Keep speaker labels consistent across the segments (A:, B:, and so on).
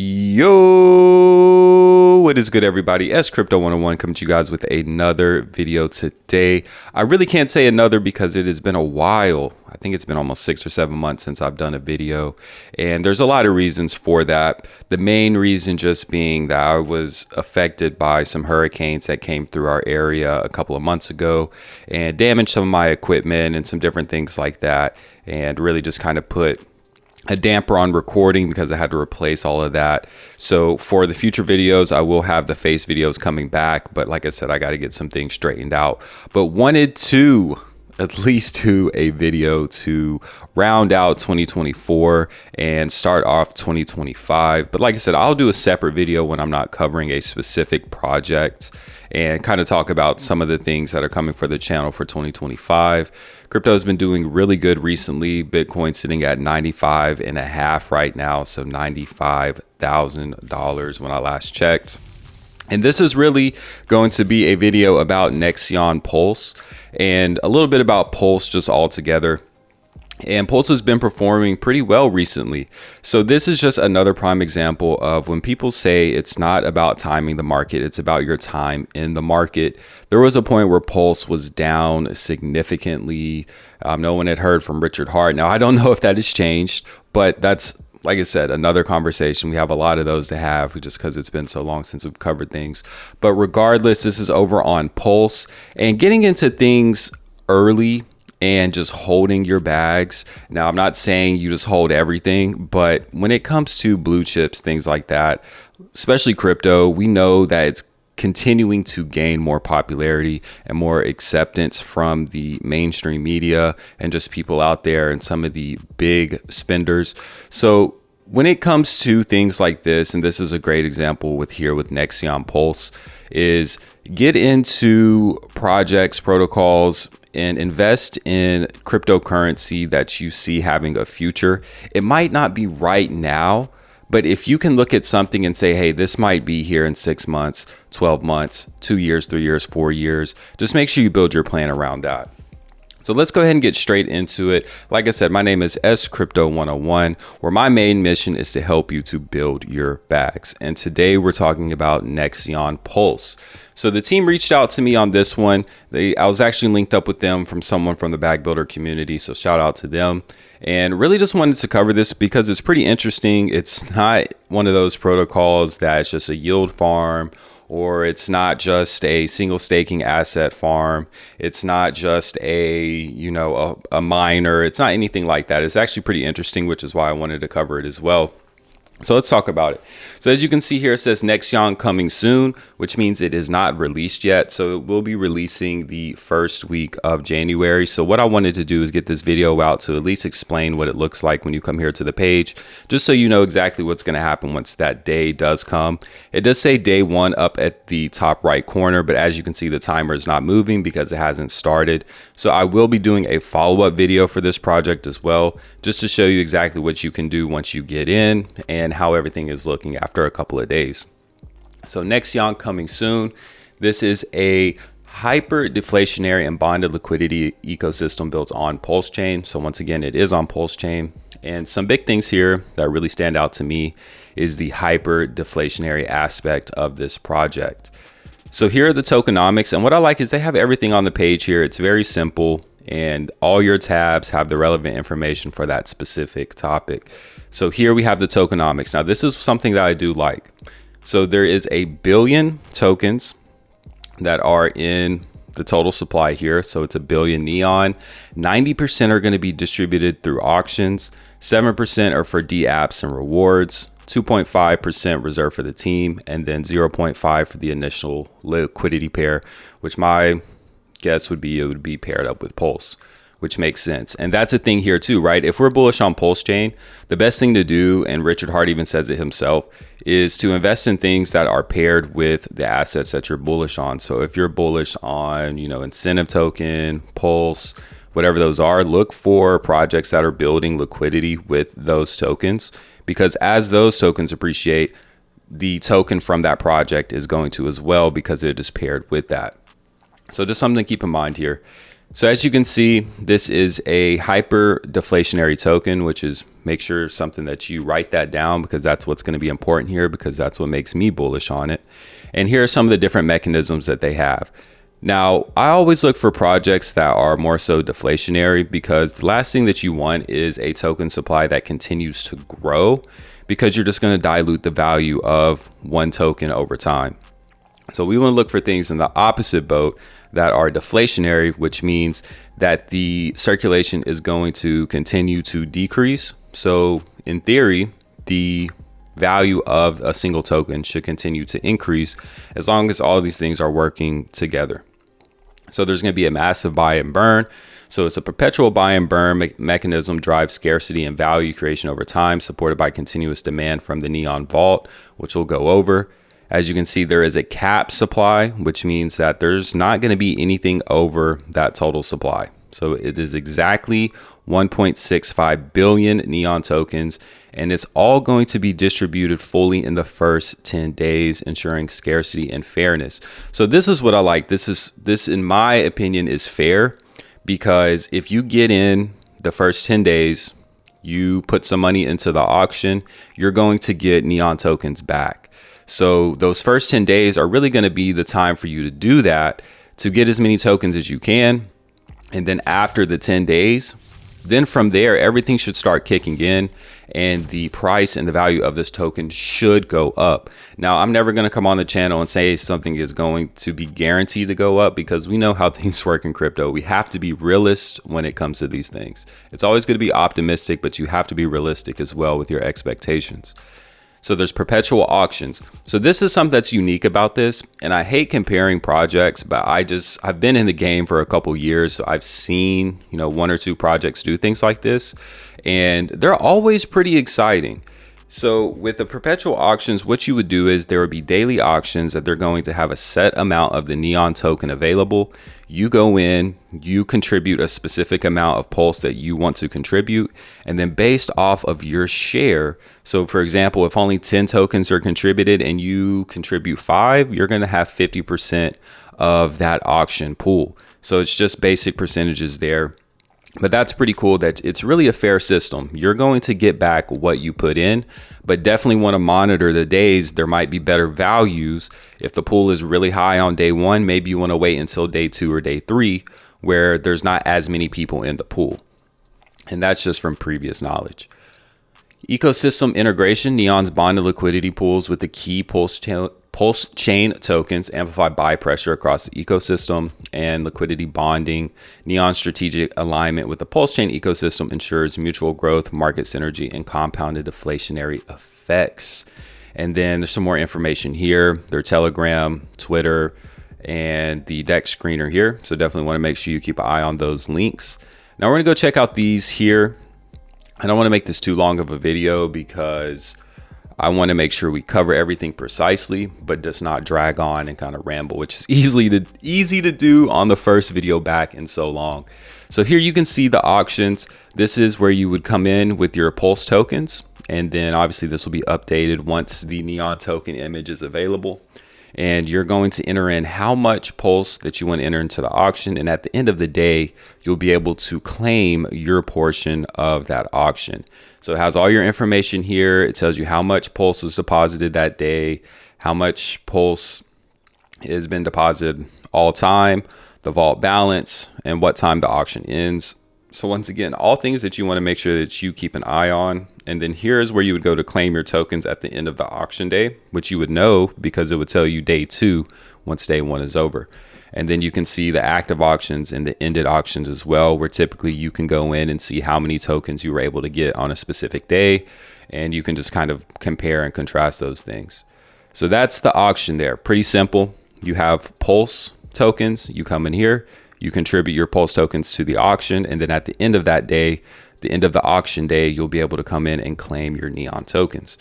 A: Yo, what is good, everybody? S Crypto 101 coming to you guys with another video today. I really can't say another because it has been a while. I think it's been almost 6 or 7 months since I've done a video, and there's a lot of reasons for that. The main reason just being that I was affected by some hurricanes that came through our area a couple of months ago and damaged some of my equipment and some different things like that, and really just kind of put a damper on recording because I had to replace all of that. So for the future videos, I will have the face videos coming back, but like I said, I got to get some things straightened out. But wanted to at least do a video to round out 2024 and start off 2025. But like I said, I'll do a separate video when I'm not covering a specific project and kind of talk about some of the things that are coming for the channel for 2025. Crypto has been doing really good recently. Bitcoin sitting at 95 and a half right now, so $95,000 when I last checked. And this is really going to be a video about Nexion Pulse and a little bit about Pulse just altogether. And Pulse has been performing pretty well recently. So this is just another prime example of when people say it's not about timing the market, it's about your time in the market. There was a point where Pulse was down significantly. No one had heard from Richard Hart. Now, I don't know if that has changed, but that's, like I said, another conversation. We have a lot of those to have just because it's been so long since we've covered things. But regardless, this is over on Pulse and getting into things early and just holding your bags. Now, I'm not saying you just hold everything, but when it comes to blue chips, things like that, especially crypto, we know that it's continuing to gain more popularity and more acceptance from the mainstream media and just people out there and some of the big spenders. So when it comes to things like this, and this is a great example with Nexion Pulse, is get into projects, protocols, and invest in cryptocurrency that you see having a future. It might not be right now, but if you can look at something and say, hey, this might be here in 6 months, 12 months, 2 years, 3 years, 4 years, just make sure you build your plan around that. So let's go ahead and get straight into it. Like I said, my name is S Crypto 101, where my main mission is to help you to build your bags. And today we're talking about Nexion Pulse. So the team reached out to me on this one. I was actually linked up with them from someone from the bag builder community. So shout out to them. And really just wanted to cover this because it's pretty interesting. It's not one of those protocols that's just a yield farm, or it's not just a single staking asset farm. It's not just a miner. It's not anything like that. It's actually pretty interesting, which is why I wanted to cover it as well. So let's talk about it. So as you can see here, it says Nexion coming soon, which means it is not released yet. So it will be releasing the first week of January. So what I wanted to do is get this video out to at least explain what it looks like when you come here to the page, just so you know exactly what's going to happen once that day does come. It does say day one up at the top right corner, but as you can see, the timer is not moving because it hasn't started. So I will be doing a follow-up video for this project as well, just to show you exactly what you can do once you get in and how everything is looking after a couple of days. So Nexion coming soon. This is a hyper deflationary and bonded liquidity ecosystem built on Pulsechain. So once again, it is on Pulsechain. And some big things here that really stand out to me is the hyper deflationary aspect of this project. So here are the tokenomics, and what I like is they have everything on the page here. It's very simple, and all your tabs have the relevant information for that specific topic. So here we have the tokenomics. Now this is something that I do like. So there is 1 billion tokens that are in the total supply here. So it's 1 billion Neon. 90% are going to be distributed through auctions. 7% are for dApps and rewards. 2.5% reserved for the team, and then 0.5 for the initial liquidity pair, which my guess would be it would be paired up with Pulse, which makes sense. And that's a thing here too, right? If we're bullish on Pulsechain, the best thing to do, and Richard Hart even says it himself, is to invest in things that are paired with the assets that you're bullish on. So if you're bullish on, incentive token, Pulse, whatever those are, look for projects that are building liquidity with those tokens, because as those tokens appreciate, the token from that project is going to as well, because it is paired with that. So just something to keep in mind here. So as you can see, this is a hyper deflationary token, which is, make sure something that you write that down, because that's what's going to be important here, because that's what makes me bullish on it. And here are some of the different mechanisms that they have. Now, I always look for projects that are more so deflationary, because the last thing that you want is a token supply that continues to grow, because you're just going to dilute the value of one token over time. So we want to look for things in the opposite boat that are deflationary, which means that the circulation is going to continue to decrease. So in theory, the value of a single token should continue to increase as long as all these things are working together. So there's going to be a massive buy and burn. So it's a perpetual buy and burn mechanism, drives scarcity and value creation over time, supported by continuous demand from the Neon Vault, which we'll go over. As you can see, there is a cap supply, which means that there's not going to be anything over that total supply. So it is exactly 1.65 billion Neon tokens, and it's all going to be distributed fully in the first 10 days, ensuring scarcity and fairness. So this is what I like. This in my opinion is fair, because if you get in the first 10 days, you put some money into the auction, you're going to get Neon tokens back. So those first 10 days are really going to be the time for you to do that, to get as many tokens as you can. And then after the 10 days, then from there, everything should start kicking in, and the price and the value of this token should go up. Now, I'm never going to come on the channel and say something is going to be guaranteed to go up, because we know how things work in crypto. We have to be realist when it comes to these things. It's always going to be optimistic, but you have to be realistic as well with your expectations. So there's perpetual auctions. So this is something that's unique about this. And I hate comparing projects, but I've been in the game for a couple years. So I've seen, one or two projects do things like this, and they're always pretty exciting. So with the perpetual auctions, what you would do is there would be daily auctions that they're going to have a set amount of the Neon token available. You go in, you contribute a specific amount of Pulse that you want to contribute, and then based off of your share. So for example, if only 10 tokens are contributed and you contribute 5, you're going to have 50% of that auction pool. So it's just basic percentages there. But that's pretty cool that it's really a fair system. You're going to get back what you put in, but definitely want to monitor the days. There might be better values. If the pool is really high on day 1, maybe you want to wait until day 2 or day 3, where there's not as many people in the pool. And that's just from previous knowledge. Ecosystem integration. Neon's bonded liquidity pools with the key Pulsechain tokens amplify buy pressure across the ecosystem, and liquidity bonding. Neon's strategic alignment with the Pulsechain ecosystem ensures mutual growth, market synergy, and compounded deflationary effects. And then there's some more information here. Their Telegram, Twitter, and the deck screener here. So definitely want to make sure you keep an eye on those links. Now we're going to go check out these here. I don't want to make this too long of a video, because I want to make sure we cover everything precisely, but does not drag on and kind of ramble, which is easy to do on the first video back in so long. So here you can see the auctions. This is where you would come in with your Pulse tokens, and then obviously this will be updated once the Neon token image is available. And you're going to enter in how much Pulse that you want to enter into the auction. And at the end of the day, you'll be able to claim your portion of that auction. So it has all your information here. It tells you how much Pulse was deposited that day, how much Pulse has been deposited all time, the vault balance, and what time the auction ends. So once again, all things that you want to make sure that you keep an eye on. And then here's where you would go to claim your tokens at the end of the auction day, which you would know because it would tell you day 2 once day 1 is over. And then you can see the active auctions and the ended auctions as well, where typically you can go in and see how many tokens you were able to get on a specific day. And you can just kind of compare and contrast those things. So that's the auction there. Pretty simple. You have Pulse tokens. You come in here, you contribute your Pulse tokens to the auction. And then at the end of that day, the end of the auction day, you'll be able to come in and claim your Neon tokens.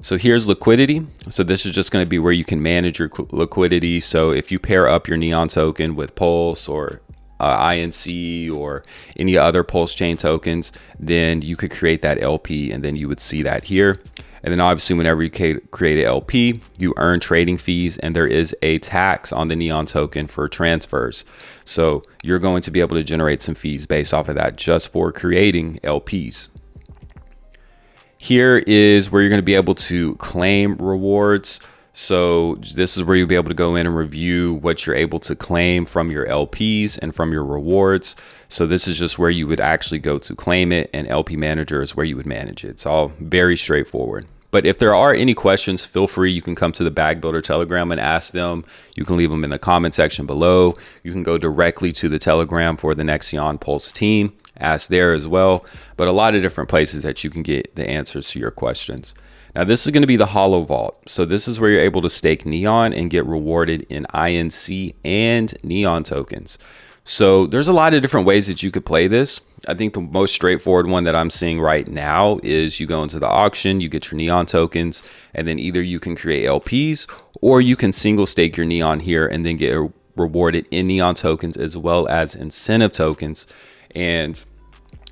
A: So here's liquidity. So this is just going to be where you can manage your liquidity. So if you pair up your Neon token with Pulse or INC or any other Pulsechain tokens, then you could create that LP, and then you would see that here. And then obviously whenever you create an LP, you earn trading fees, and there is a tax on the Neon token for transfers. So you're going to be able to generate some fees based off of that just for creating LPs. Here is where you're going to be able to claim rewards. So this is where you'll be able to go in and review what you're able to claim from your LPs and from your rewards. So this is just where you would actually go to claim it, and LP Manager is where you would manage it. It's all very straightforward. But if there are any questions, feel free. You can come to the Bag Builder Telegram and ask them. You can leave them in the comment section below. You can go directly to the Telegram for the Nexion Pulse team. Ask there as well, but a lot of different places that you can get the answers to your questions. Now this is going to be the Hollow Vault. So this is where you're able to stake Neon and get rewarded in INC and Neon tokens. So there's a lot of different ways that you could play this. I think the most straightforward one that I'm seeing right now is you go into the auction, you get your Neon tokens, and then either you can create LPs or you can single stake your Neon here and then get rewarded in Neon tokens as well as incentive tokens. And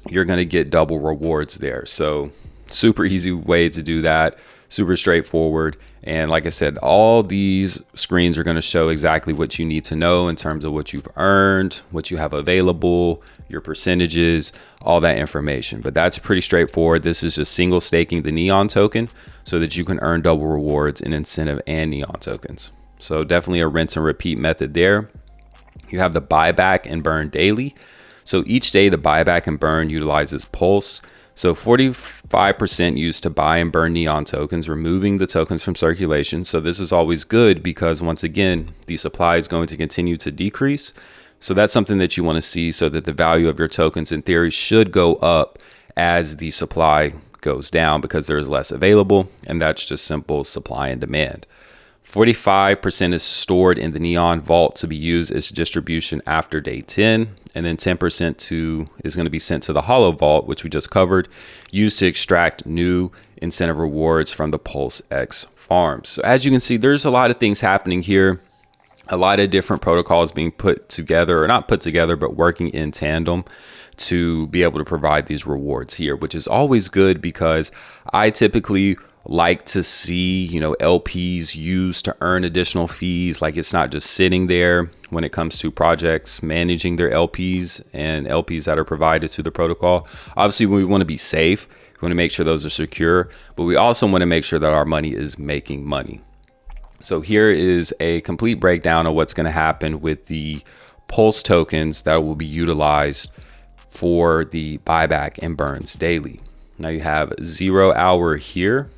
A: you're going to get double rewards there. So super easy way to do that, super straightforward. And like I said, all these screens are going to show exactly what you need to know in terms of what you've earned, what you have available, your percentages, all that information. But that's pretty straightforward. This is just single staking the Neon token so that you can earn double rewards in incentive and Neon tokens. So definitely a rinse and repeat method there. You have the buyback and burn daily. So each day the buyback and burn utilizes Pulse. So 45% used to buy and burn Neon tokens, removing the tokens from circulation. So this is always good because once again, the supply is going to continue to decrease. So that's something that you want to see, so that the value of your tokens in theory should go up as the supply goes down because there's less available. And that's just simple supply and demand. 45% is stored in the Neon Vault to be used as distribution after day 10. And then 10% is going to be sent to the Hollow Vault, which we just covered, used to extract new incentive rewards from the Pulse X farms. So as you can see, there's a lot of things happening here. A lot of different protocols being put together, or not put together, but working in tandem to be able to provide these rewards here, which is always good because I typically like to see, LPs used to earn additional fees. Like it's not just sitting there when it comes to projects managing their LPs and LPs that are provided to the protocol. Obviously, we want to be safe. We want to make sure those are secure, but we also want to make sure that our money is making money. So here is a complete breakdown of what's going to happen with the Pulse tokens that will be utilized for the buyback and burns daily. Now you have 0 hour here.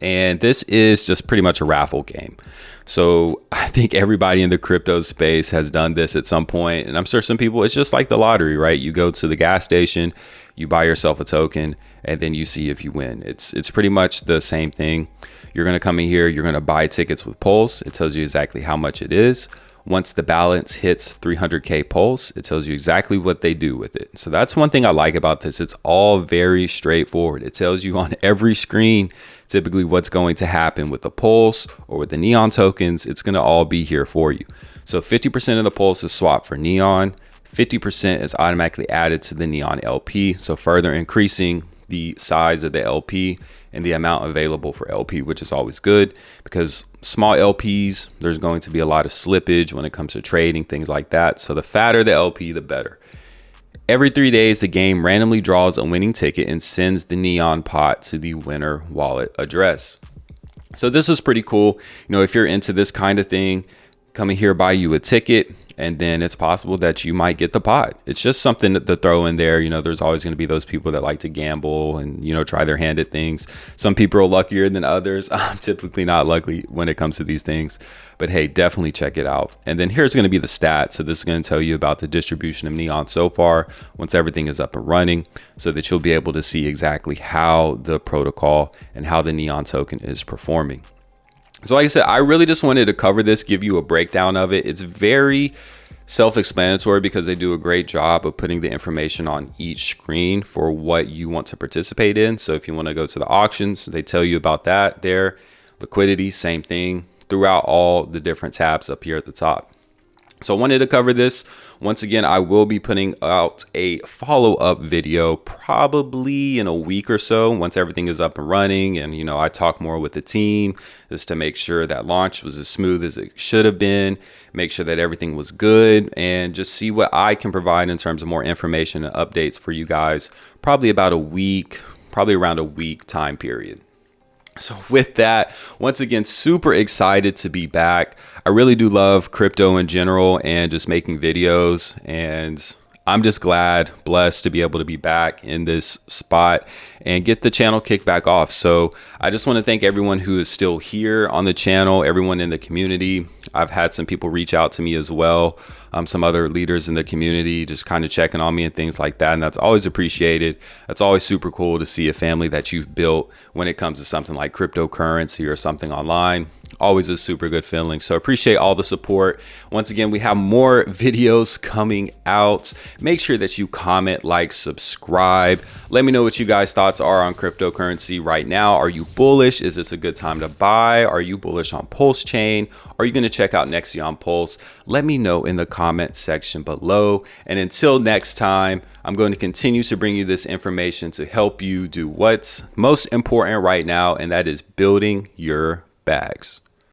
A: And this is just pretty much a raffle game. So I think everybody in the crypto space has done this at some point. And I'm sure some people, it's just like the lottery, right? You go to the gas station, you buy yourself a token, and then you see if you win. It's pretty much the same thing. You're going to come in here, you're going to buy tickets with Pulse. It tells you exactly how much it is. Once the balance hits 300K Pulse, it tells you exactly what they do with it. So that's one thing I like about this. It's all very straightforward. It tells you on every screen typically what's going to happen with the Pulse or with the Neon tokens. It's going to all be here for you. So 50% of the Pulse is swapped for Neon. 50% is automatically added to the Neon LP. So further increasing the size of the LP and the amount available for LP, which is always good because small LPs, there's going to be a lot of slippage when it comes to trading, things like that. So the fatter the LP, the better. Every 3 days, the game randomly draws a winning ticket and sends the Neon pot to the winner wallet address. So this is pretty cool. If you're into this kind of thing, come in here, buy you a ticket, and then it's possible that you might get the pot. It's just something to throw in there. There's always going to be those people that like to gamble and, try their hand at things. Some people are luckier than others. I'm typically not lucky when it comes to these things, but hey, definitely check it out. And then here's going to be the stats. So this is going to tell you about the distribution of Neon so far once everything is up and running, so that you'll be able to see exactly how the protocol and how the Neon token is performing. So like I said, I really just wanted to cover this, give you a breakdown of it. It's very self-explanatory because they do a great job of putting the information on each screen for what you want to participate in. So if you want to go to the auctions, they tell you about that there. Liquidity, same thing throughout all the different tabs up here at the top. So I wanted to cover this. Once again, I will be putting out a follow-up video probably in a week or so once everything is up and running, and I talk more with the team just to make sure that launch was as smooth as it should have been, make sure that everything was good, and just see what I can provide in terms of more information and updates for you guys. Probably about a week, probably around a week time period. So with that, once again, super excited to be back. I really do love crypto in general and just making videos. And I'm just blessed to be able to be back in this spot and get the channel kicked back off. So I just want to thank everyone who is still here on the channel, everyone in the community. I've had some people reach out to me as well, some other leaders in the community, just kind of checking on me and things like that. And that's always appreciated. That's always super cool to see a family that you've built when it comes to something like cryptocurrency or something online. Always a super good feeling. So appreciate all the support. Once again, we have more videos coming out. Make sure that you comment, like, subscribe. Let me know what you guys' thoughts are on cryptocurrency right now. Are you bullish? Is this a good time to buy? Are you bullish on Pulsechain? Are you going to check out Nexion Pulse? Let me know in the comment section below. And until next time, I'm going to continue to bring you this information to help you do what's most important right now, and that is building your bags.